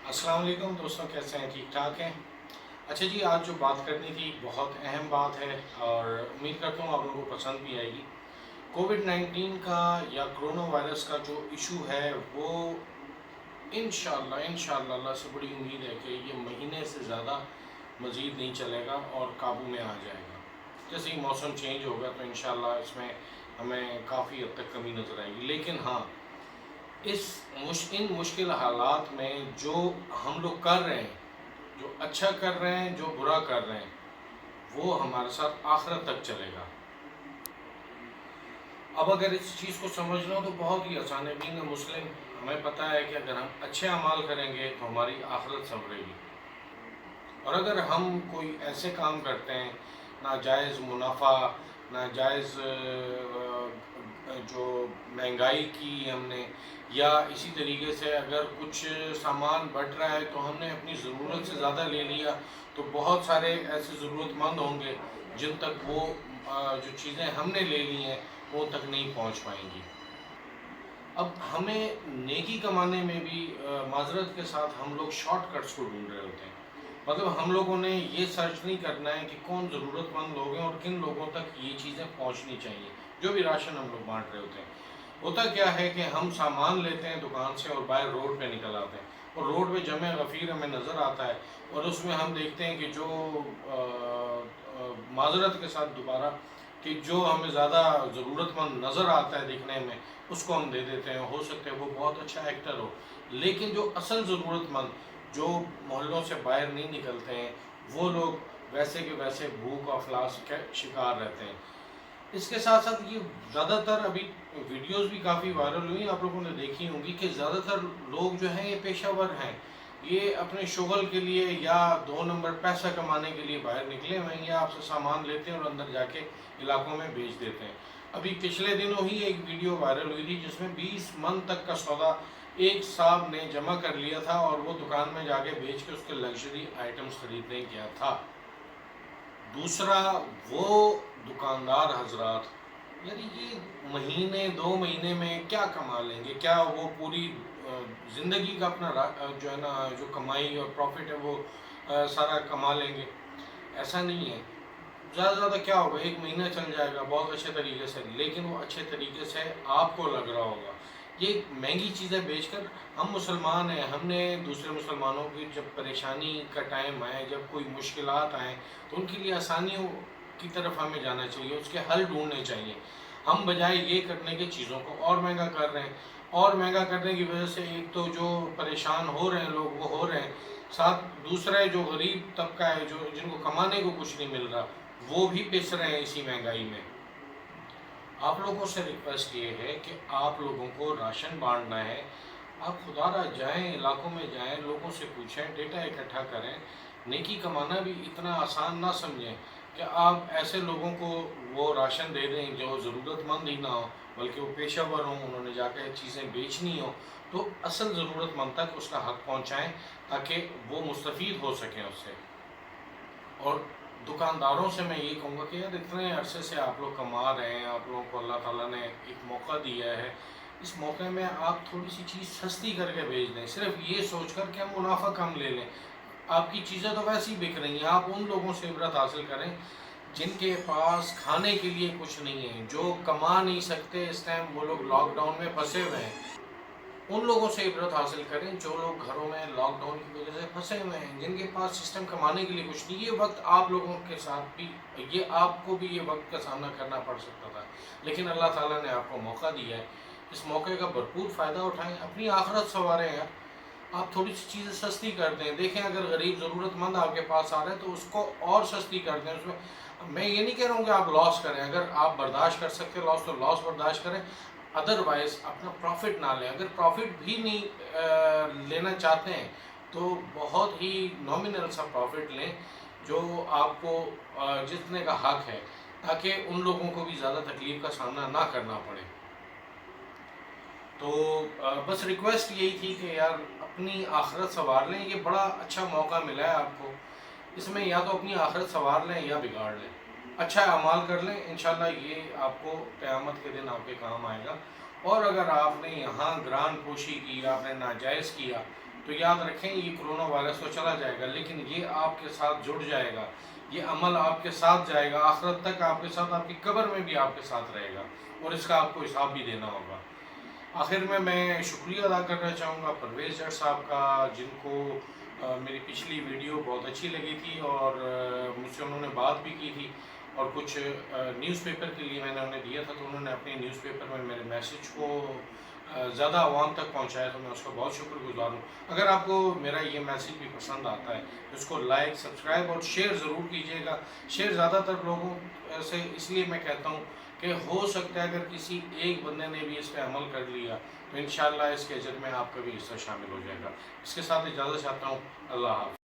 السلام علیکم دوستوں، کیسے ہیں؟ ٹھیک ٹھاک ہیں؟ اچھا جی، آج جو بات کرنی تھی بہت اہم بات ہے اور امید کرتا ہوں آپ لوگوں کو پسند بھی آئے گی۔ کووڈ 19 کا یا کرونا وائرس کا جو ایشو ہے وہ انشاءاللہ اللہ سے بڑی امید ہے کہ یہ مہینے سے زیادہ مزید نہیں چلے گا اور قابو میں آ جائے گا۔ جیسے ہی موسم چینج ہوگا تو انشاءاللہ اس میں ہمیں کافی حد تک کمی نظر آئے گی، لیکن ہاں ان مشکل حالات میں جو ہم لوگ کر رہے ہیں، جو اچھا کر رہے ہیں، جو برا کر رہے ہیں، وہ ہمارے ساتھ آخرت تک چلے گا۔ اب اگر اس چیز کو سمجھ لو تو بہت ہی آسان ہے۔ بینگ اے مسلم ہمیں پتہ ہے کہ اگر ہم اچھے اعمال کریں گے تو ہماری آخرت سنورے گی، اور اگر ہم کوئی ایسے کام کرتے ہیں، ناجائز منافع، ناجائز جو مہنگائی کی ہم نے، یا اسی طریقے سے اگر کچھ سامان بٹ رہا ہے تو ہم نے اپنی ضرورت سے زیادہ لے لیا، تو بہت سارے ایسے ضرورت مند ہوں گے جن تک وہ جو چیزیں ہم نے لے لی ہیں وہ تک نہیں پہنچ پائیں گی۔ اب ہمیں نیکی کمانے میں بھی معذرت کے ساتھ ہم لوگ شارٹ کٹس کو ڈھونڈ رہے ہوتے ہیں۔ مطلب ہم لوگوں نے یہ سرچ نہیں کرنا ہے کہ کون ضرورت مند لوگ ہیں اور کن لوگوں تک یہ چیزیں پہنچنی چاہیے، جو بھی راشن ہم لوگ بانٹ رہے ہوتے ہیں۔ ہوتا کیا ہے کہ ہم سامان لیتے ہیں دکان سے اور باہر روڈ پہ نکل آتے ہیں، اور روڈ پہ جمع غفیر ہمیں نظر آتا ہے، اور اس میں ہم دیکھتے ہیں کہ جو معذرت کے ساتھ دوبارہ کہ جو ہمیں زیادہ ضرورت مند نظر آتا ہے دکھنے میں، اس کو ہم دے دیتے ہیں۔ ہو سکتا ہے وہ بہت اچھا ایکٹر ہو، لیکن جو اصل ضرورت مند جو محلوں سے باہر نہیں نکلتے ہیں، وہ لوگ ویسے کے ویسے بھوک اور افلاس کے شکار رہتے ہیں۔ اس کے ساتھ ساتھ یہ زیادہ تر ابھی ویڈیوز بھی کافی وائرل ہوئی، آپ لوگوں نے دیکھی ہوں گی کہ زیادہ تر لوگ جو ہیں یہ پیشہ ور ہیں، یہ اپنے شغل کے لیے یا 2 نمبر پیسہ کمانے کے لیے باہر نکلے ہوئے ہیں، یا آپ سے سامان لیتے ہیں اور اندر جا کے علاقوں میں بیچ دیتے ہیں۔ ابھی پچھلے دنوں ہی ایک ویڈیو وائرل ہوئی تھی جس میں 20 من تک کا سودا ایک صاحب نے جمع کر لیا تھا اور وہ دکان میں جا کے بیچ کے اس کے لگژری آئٹمز خریدنے گیا تھا۔ دوسرا، وہ دکاندار حضرات، یعنی یہ مہینے 2 مہینے میں کیا کما لیں گے؟ کیا وہ پوری زندگی کا اپنا جو ہے نا جو کمائی اور پروفٹ ہے وہ سارا کما لیں گے؟ ایسا نہیں ہے۔ زیادہ سے زیادہ کیا ہوگا، 1 مہینہ چل جائے گا بہت اچھے طریقے سے، لیکن وہ اچھے طریقے سے آپ کو لگ رہا ہوگا۔ یہ مہنگی چیزیں بیچ کر ہم مسلمان ہیں، ہم نے دوسرے مسلمانوں کی جب پریشانی کا ٹائم آئے، جب کوئی مشکلات آئیں، تو ان کے لیے آسانیوں کی طرف ہمیں جانا چاہیے، اس کے حل ڈھونڈنے چاہیے۔ ہم بجائے یہ کرنے کے چیزوں کو اور مہنگا کر رہے ہیں، اور مہنگا کرنے کی وجہ سے ایک تو جو پریشان ہو رہے ہیں لوگ وہ ہو رہے ہیں، ساتھ دوسرا جو غریب طبقہ ہے جو جن کو کمانے کو کچھ نہیں مل رہا، وہ بھی پس رہے ہیں اسی مہنگائی میں۔ آپ لوگوں سے ریکویسٹ یہ ہے کہ آپ لوگوں کو راشن بانٹنا ہے، آپ خدا را جائیں، علاقوں میں جائیں، لوگوں سے پوچھیں، ڈیٹا اکٹھا کریں۔ نیکی کمانا بھی اتنا آسان نہ سمجھیں کہ آپ ایسے لوگوں کو وہ راشن دے دیں جو ضرورت مند ہی نہ ہو، بلکہ وہ پیشہ ور ہوں، انہوں نے جا کے چیزیں بیچنی ہوں، تو اصل ضرورت مند تک اس کا حق پہنچائیں تاکہ وہ مستفید ہو سکیں اس سے۔ اور دکانداروں سے میں یہ کہوں گا کہ یار اتنے عرصے سے آپ لوگ کما رہے ہیں، آپ لوگوں کو اللہ تعالیٰ نے ایک موقع دیا ہے، اس موقع میں آپ تھوڑی سی چیز سستی کر کے بھیج دیں، صرف یہ سوچ کر کہ ہم منافع کم لے لیں۔ آپ کی چیزیں تو ویسے ہی بک رہی ہیں، آپ ان لوگوں سے عبرت حاصل کریں جن کے پاس کھانے کے لیے کچھ نہیں ہے، جو کما نہیں سکتے، اس ٹائم وہ لوگ لاک ڈاؤن میں پھنسے ہوئے ہیں۔ ان لوگوں سے عبرت حاصل کریں جو لوگ گھروں میں لاک ڈاؤن کی وجہ سے پھنسے ہوئے ہیں، جن کے پاس سسٹم کمانے کے لیے کچھ نہیں۔ یہ وقت آپ لوگوں کے ساتھ بھی، یہ آپ کو بھی یہ وقت کا سامنا کرنا پڑ سکتا تھا، لیکن اللہ تعالیٰ نے آپ کو موقع دیا ہے، اس موقع کا بھرپور فائدہ اٹھائیں، اپنی آخرت سنواریں یار۔ آپ تھوڑی سی چیزیں سستی کر دیں، دیکھیں اگر غریب ضرورت مند آپ کے پاس آ رہے ہیں تو اس کو اور سستی کر دیں۔ اس میں یہ نہیں کہہ رہا ہوں کہ آپ لاس کریں، اگر آپ برداشت کر سکتے لاس تو لاس برداشت کریں، ادروائز اپنا پروفٹ نہ لیں۔ اگر پروفٹ بھی نہیں لینا چاہتے ہیں تو بہت ہی نومینل سا پروفٹ لیں جو آپ کو جتنے کا حق ہے، تاکہ ان لوگوں کو بھی زیادہ تکلیف کا سامنا نہ کرنا پڑے۔ تو بس ریکویسٹ یہی تھی کہ یار اپنی آخرت سنوار لیں، یہ بڑا اچھا موقع ملا ہے آپ کو، اس میں یا تو اپنی آخرت سنوار لیں یا بگاڑ لیں، اچھا اعمال کر لیں، انشاءاللہ یہ آپ کو قیامت کے دن آپ کے کام آئے گا۔ اور اگر آپ نے یہاں گران پوشی کی، آپ نے ناجائز کیا، تو یاد رکھیں یہ کرونا وائرس تو چلا جائے گا لیکن یہ آپ کے ساتھ جڑ جائے گا، یہ عمل آپ کے ساتھ جائے گا، آخرت تک آپ کے ساتھ، آپ کی قبر میں بھی آپ کے ساتھ رہے گا اور اس کا آپ کو حساب بھی دینا ہوگا۔ آخر میں شکریہ ادا کرنا چاہوں گا پرویز جٹ صاحب کا، جن کو میری پچھلی ویڈیو بہت اچھی لگی تھی اور مجھ سے انہوں نے بات بھی کی تھی، اور کچھ نیوز پیپر کے لیے میں نے انہیں دیا تھا تو انہوں نے اپنے نیوز پیپر میں میرے میسیج کو زیادہ عوام تک پہنچایا، تو میں اس کا بہت شکر گزار ہوں۔ اگر آپ کو میرا یہ میسیج بھی پسند آتا ہے تو اس کو لائک، سبسکرائب اور شیئر ضرور کیجیے گا۔ شیئر زیادہ تر لوگوں سے اس لیے میں کہتا ہوں کہ ہو سکتا ہے اگر کسی ایک بندے نے بھی اس پہ عمل کر لیا تو انشاءاللہ اس کے اجر میں آپ کا بھی حصہ شامل ہو جائے گا۔ اس کے ساتھ اجازت چاہتا ہوں، اللہ حافظ۔